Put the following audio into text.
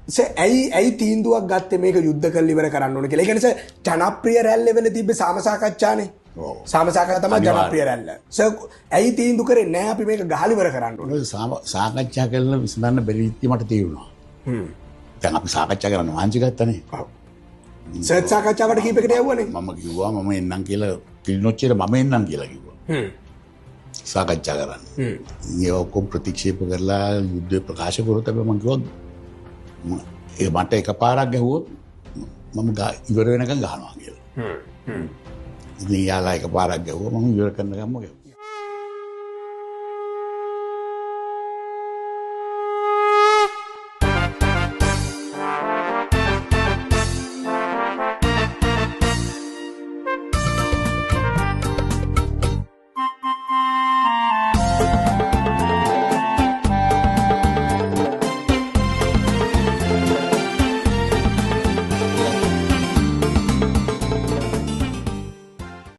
ඇයි තීන්දුවක් ගත්තේ මේක යුද්ධ කරලා ඉවර කරන්න ඕන කියලා. ඒ කියන්නේ ජනප්‍රිය රැල්ල වෙන තිබ්බ සාමසාකච්ඡානේ. සාමසාකච්ඡා තමයි ජනප්‍රිය රැල්ල. ඇයි තීන්දුව කරේ නෑ අපි මේක ගහලා ඉවර කරන්න ඕන. සාකච්ඡා කරලා විසඳන්න බැරි ඉති මට තේරුණා. දැන් අපි සාකච්ඡා කරන්න වාංචි ගත්තනේ. සර්ච් සාකච්ඡාවට කීපයකට යවුවනේ. මම කිව්වා මම එන්නම් කියලා කිලිනොච්චේට මම එන්නම් කියලා කිව්වා. සාකච්ඡා කරන්න. ඒ ඔක්කොම ප්‍රතික්ෂේප කරලා යුද්ධ ප්‍රකාශ කරොත් අපි මම කිව්වා ඒ මට එකපාරක් ගැහුවොත් මම ඉවර වෙනකන් ගහනවා කියලා. ඉතින් යාලා එකපාරක් ගැහුවා මම ඉවර කරනකම්ම ගැහුවා.